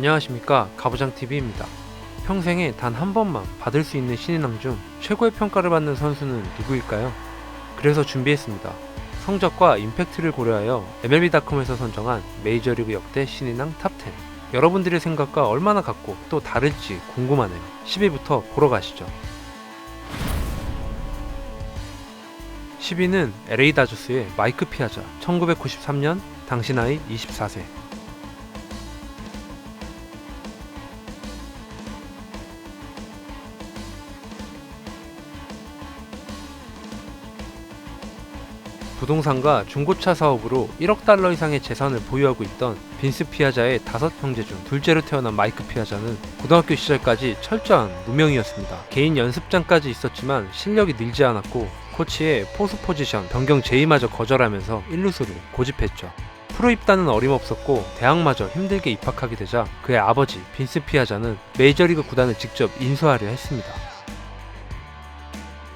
안녕하십니까, 가부장TV입니다. 평생에 단 한 번만 받을 수 있는 신인왕 중 최고의 평가를 받는 선수는 누구일까요? 그래서 준비했습니다. 성적과 임팩트를 고려하여 MLB.com에서 선정한 메이저리그 역대 신인왕 탑10. 여러분들의 생각과 얼마나 같고 또 다를지 궁금하네요. 10위부터 보러 가시죠. 10위는 LA 다저스의 마이크 피아자. 1993년, 당시 나이 24세. 부동산과 중고차 사업으로 1억 달러 이상의 재산을 보유하고 있던 빈스 피아자의 5형제 중 둘째로 태어난 마이크 피아자는 고등학교 시절까지 철저한 무명이었습니다. 개인 연습장까지 있었지만 실력이 늘지 않았고 코치의 포수 포지션 변경 제의마저 거절하면서 1루수를 고집했죠. 프로 입단은 어림없었고 대학마저 힘들게 입학하게 되자 그의 아버지 빈스 피아자는 메이저리그 구단을 직접 인수하려 했습니다.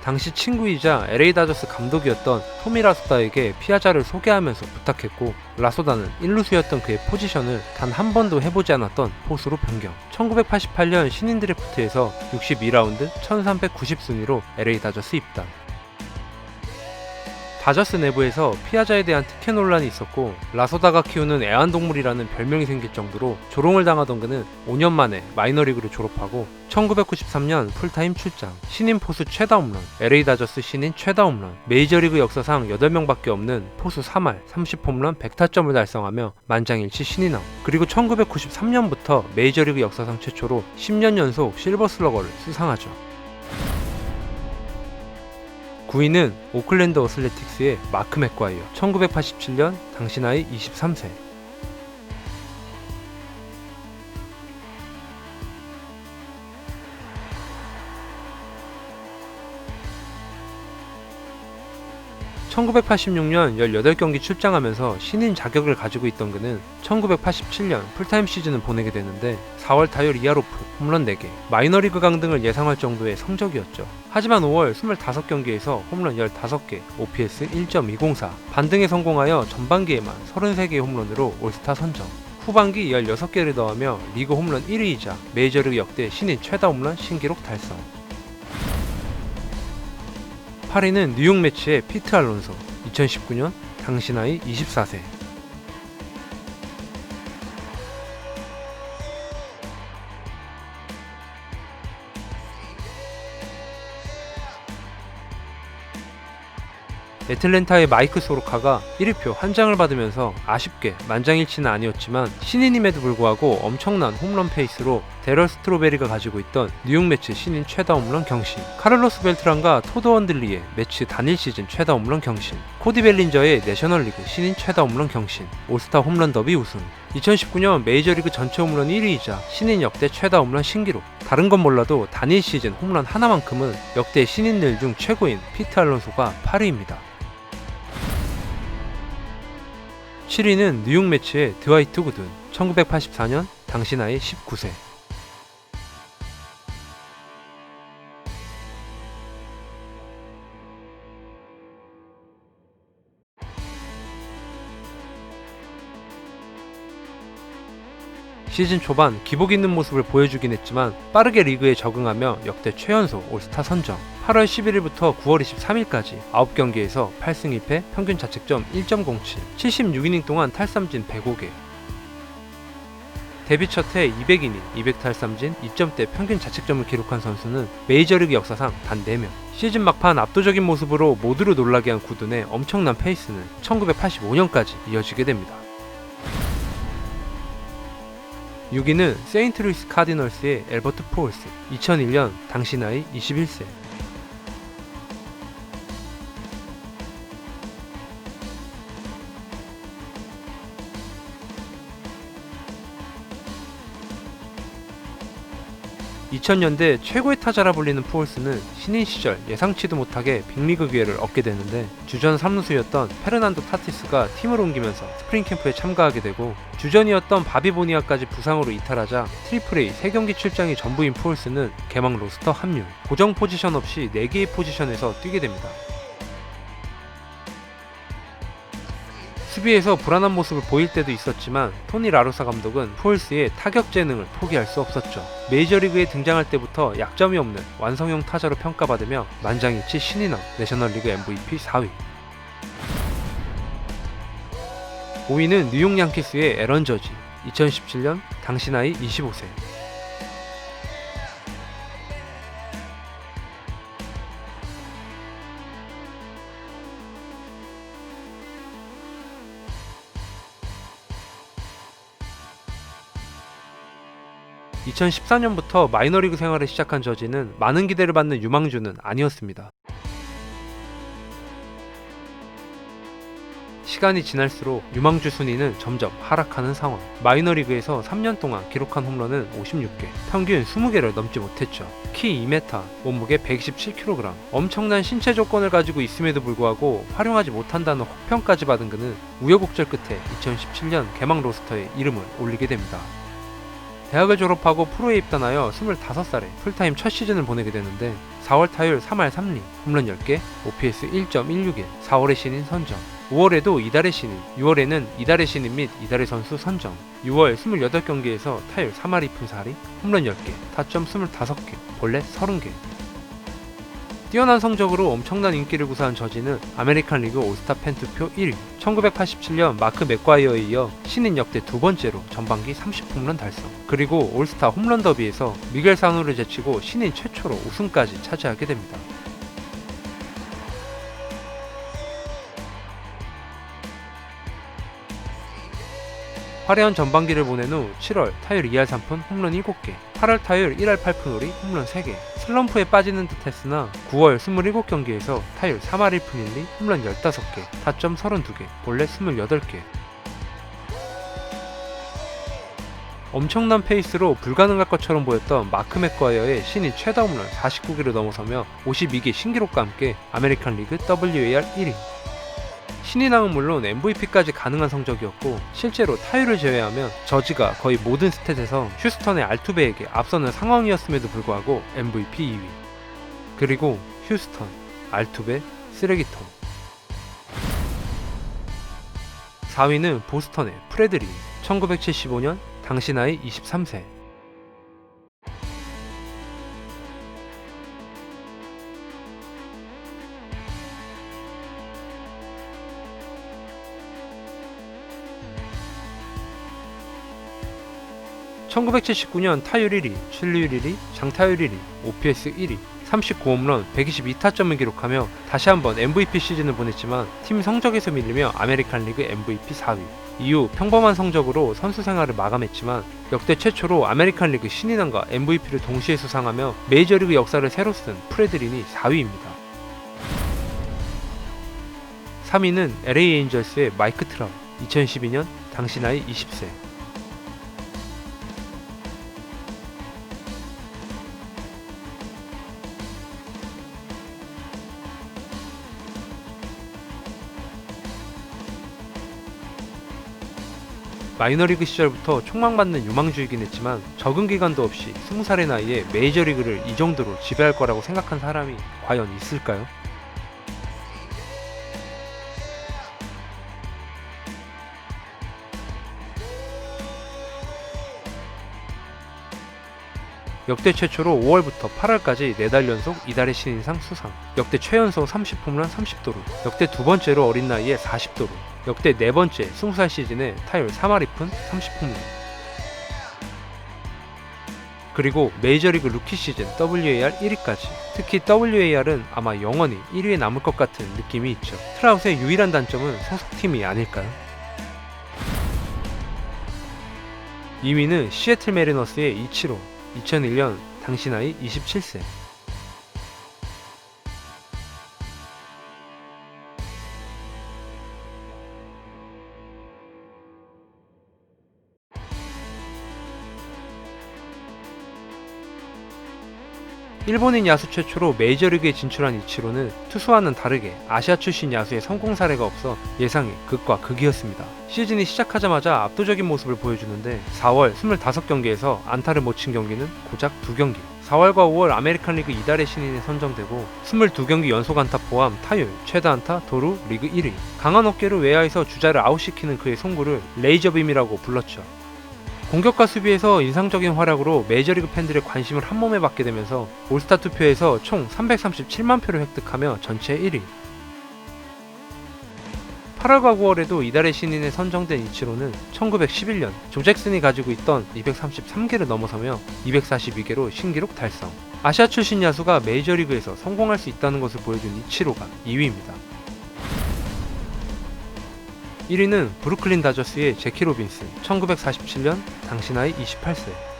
당시 친구이자 LA 다저스 감독이었던 토미 라소다에게 피아자를 소개하면서 부탁했고, 라소다는 1루수였던 그의 포지션을 단 한 번도 해보지 않았던 포수로 변경. 1988년 신인 드래프트에서 62라운드 1390순위로 LA 다저스 입단. 다저스 내부에서 피아자에 대한 특혜 논란이 있었고, 라소다가 키우는 애완동물이라는 별명이 생길 정도로 조롱을 당하던 그는 5년 만에 마이너리그를 졸업하고 1993년 풀타임 출장, 신인 포수 최다 홈런, LA 다저스 신인 최다 홈런, 메이저리그 역사상 8명밖에 없는 포수 3할 30홈런 100타점을 달성하며 만장일치 신인왕. 그리고 1993년부터 메이저리그 역사상 최초로 10년 연속 실버슬러거를 수상하죠. 9위는 오클랜드 어슬레틱스의 마크 맥과이어. 1987년, 당시 나이 23세. (1986년) 18경기 출장하면서 신인 자격을 가지고 있던 그는 1987년 풀타임 시즌을 보내게 되는데 4월 타율 2할 5푼, 홈런 4개, 마이너리그 강등을 예상할 정도의 성적이었죠. 하지만 5월 25경기에서 홈런 15개, OPS 1.204, 반등에 성공하여 전반기에만 33개의 홈런으로 올스타 선정. 후반기 16개를 더하며 리그 홈런 1위이자 메이저리그 역대 신인 최다 홈런 신기록 달성. 8위는 뉴욕 매치의 피트 알론소. 2019년, 당시 나이 24세. 애틀랜타의 마이크 소로카가 1위표 한 장을 받으면서 아쉽게 만장일치는 아니었지만 신인임에도 불구하고 엄청난 홈런 페이스로 데럴 스트로베리가 가지고 있던 뉴욕 매치 신인 최다 홈런 경신, 카를로스 벨트란과 토드 원들리의 매치 단일 시즌 최다 홈런 경신, 코디 벨린저의 내셔널리그 신인 최다 홈런 경신, 올스타 홈런 더비 우승, 2019년 메이저리그 전체 홈런 1위이자 신인 역대 최다 홈런 신기록. 다른 건 몰라도 단일 시즌 홈런 하나만큼은 역대 신인들 중 최고인 피트 알론소가 8위입니다. 7위는 뉴욕 매치의 드와이트 구든. 1984년, 당시 나이 19세. 시즌 초반 기복 있는 모습을 보여주긴 했지만 빠르게 리그에 적응하며 역대 최연소 올스타 선정. 8월 11일부터 9월 23일까지 9경기에서 8승 1패, 평균 자책점 1.07, 76이닝 동안 탈삼진 105개. 데뷔 첫해 200이닝, 200탈삼진, 2점대 평균 자책점을 기록한 선수는 메이저리그 역사상 단 4명. 시즌 막판 압도적인 모습으로 모두를 놀라게 한 구든의 엄청난 페이스는 1985년까지 이어지게 됩니다. 6위는 세인트루이스 카디널스의 엘버트 푸올스. 2001년, 당시 나이 21세. 2000년대 최고의 타자라 불리는 푸올스는 신인 시절 예상치도 못하게 빅리그 기회를 얻게 되는데, 주전 3루수였던 페르난도 타티스가 팀을 옮기면서 스프링 캠프에 참가하게 되고, 주전이었던 바비 보니아까지 부상으로 이탈하자 트리플 A 3경기 출장이 전부인 푸올스는 개막 로스터 합류, 고정 포지션 없이 4개의 포지션에서 뛰게 됩니다. 수비에서 불안한 모습을 보일 때도 있었지만 토니 라루사 감독은 푸얼스의 타격 재능을 포기할 수 없었죠. 메이저리그에 등장할 때부터 약점이 없는 완성형 타자로 평가받으며 만장일치 신인왕, 내셔널리그 MVP 4위. 5위는 뉴욕 양키스의 에런 저지, 2017년 당시 나이 25세. (2014년부터) 마이너리그 생활을 시작한 저지는 많은 기대를 받는 유망주는 아니었습니다. 시간이 지날수록 유망주 순위는 점점 하락하는 상황. 마이너리그에서 3년 동안 기록한 홈런은 56개, 평균 20개를 넘지 못했죠. 키 2m, 몸무게 127kg, 엄청난 신체 조건을 가지고 있음에도 불구하고 활용하지 못한다는 혹평까지 받은 그는 우여곡절 끝에 2017년 개막 로스터에 이름을 올리게 됩니다. 대학을 졸업하고 프로에 입단하여 25살에 풀타임 첫 시즌을 보내게 되는데 4월 타율 3할 3리, 홈런 10개, OPS 1.161, 4월의 신인 선정, 5월에도 이달의 신인, 6월에는 이달의 신인 및 이달의 선수 선정, 6월 28경기에서 타율 3할 2푼 4리, 홈런 10개, 타점 25개, 볼넷 30개. 뛰어난 성적으로 엄청난 인기를 구사한 저지는 아메리칸 리그 올스타 팬 투표 1위, 1987년 마크 맥과이어에 이어 신인 역대 두 번째로 전반기 30홈런 달성, 그리고 올스타 홈런 더비에서 미겔 사누를 제치고 신인 최초로 우승까지 차지하게 됩니다. 화려한 전반기를 보낸 후 7월 타율 2할 3푼 홈런 7개, 8월 타율 1할 8푼 5리 홈런 3개, 슬럼프에 빠지는 듯 했으나 9월 27경기에서 타율 3할 1푼 1리 홈런 15개, 타점 32개, 볼넷 28개. 엄청난 페이스로 불가능할 것처럼 보였던 마크 맥과이어의 신인 최다 홈런 49개를 넘어서며 52개 신기록과 함께 아메리칸 리그 WAR 1위. 신인왕은 물론 MVP까지 가능한 성적이었고, 실제로 타율을 제외하면 저지가 거의 모든 스탯에서 휴스턴의 알투베에게 앞서는 상황이었음에도 불구하고 MVP 2위. 그리고 휴스턴, 알투베, 쓰레기통. 4위는 보스턴의 프레드리, 1975년 당시 나이 23세. (1979년) 타율 1위, 출루율 1위, 장타율 1위, OPS 1위, 39홈런, 122타점을 기록하며 다시 한번 MVP 시즌을 보냈지만 팀 성적에서 밀리며 아메리칸 리그 MVP 4위. 이후 평범한 성적으로 선수 생활을 마감했지만 역대 최초로 아메리칸 리그 신인왕과 MVP를 동시에 수상하며 메이저리그 역사를 새로 쓴 프레드린이 4위입니다. 3위는 LA 에인절스의 마이크 트라웃, 2012년 당시 나이 20세. 마이너리그 시절부터 촉망받는 유망주이긴 했지만 적응 기간도 없이 20살의 나이에 메이저리그를 이 정도로 지배할 거라고 생각한 사람이 과연 있을까요? 역대 최초로 5월부터 8월까지 4달 연속 이달의 신인상 수상, 역대 최연소 30홈런 30도루, 역대 두 번째로 어린 나이에 40도루, 역대 네 번째 20살 시즌에 타율 3할 2푼 30홈런. 그리고 메이저리그 루키 시즌 WAR 1위까지. 특히 WAR은 아마 영원히 1위에 남을 것 같은 느낌이 있죠. 트라웃의 유일한 단점은 소속팀이 아닐까요? 2위는 시애틀 메리너스의 이치로, 2001년 당시 나이 27세. 일본인 야수 최초로 메이저리그에 진출한 이치로는 투수와는 다르게 아시아 출신 야수의 성공 사례가 없어 예상이 극과 극이었습니다. 시즌이 시작하자마자 압도적인 모습을 보여주는데 4월 25경기에서 안타를 못 친 경기는 고작 2경기, 4월과 5월 아메리칸 리그 이달의 신인에 선정되고 22경기 연속 안타 포함 타율, 최다 안타, 도루, 리그 1위. 강한 어깨로 외야에서 주자를 아웃시키는 그의 송구를 레이저빔이라고 불렀죠. 공격과 수비에서 인상적인 활약으로 메이저리그 팬들의 관심을 한몸에 받게 되면서 올스타 투표에서 총 337만 표를 획득하며 전체 1위. 8월과 9월에도 이달의 신인에 선정된 이치로는 1911년 조 잭슨이 가지고 있던 233개를 넘어서며 242개로 신기록 달성. 아시아 출신 야수가 메이저리그에서 성공할 수 있다는 것을 보여준 이치로가 2위입니다. 1위는 브루클린 다저스의 제키 로빈슨, 1947년 당시 나이 28세.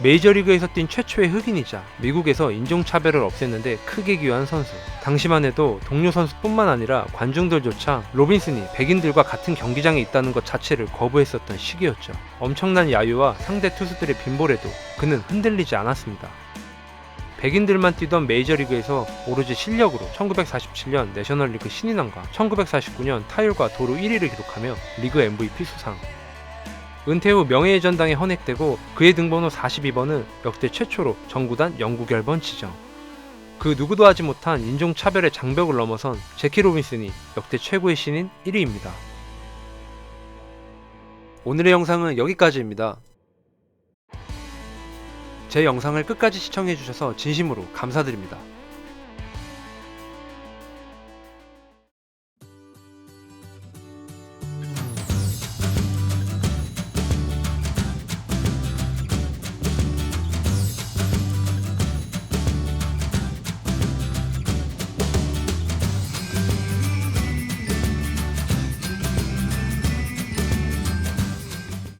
메이저리그에서 뛴 최초의 흑인이자 미국에서 인종차별을 없앴는데 크게 기여한 선수. 당시만 해도 동료 선수뿐만 아니라 관중들조차 로빈슨이 백인들과 같은 경기장에 있다는 것 자체를 거부했었던 시기였죠. 엄청난 야유와 상대 투수들의 빈볼에도 그는 흔들리지 않았습니다. 백인들만 뛰던 메이저리그에서 오로지 실력으로 1947년 내셔널리그 신인왕과 1949년 타율과 도루 1위를 기록하며 리그 MVP 수상. 은퇴 후 명예의 전당에 헌액되고 그의 등번호 42번은 역대 최초로 정구단 영구결번 지정. 그 누구도 하지 못한 인종차별의 장벽을 넘어선 제키 로빈슨이 역대 최고의 신인 1위입니다. 오늘의 영상은 여기까지입니다. 제 영상을 끝까지 시청해주셔서 진심으로 감사드립니다.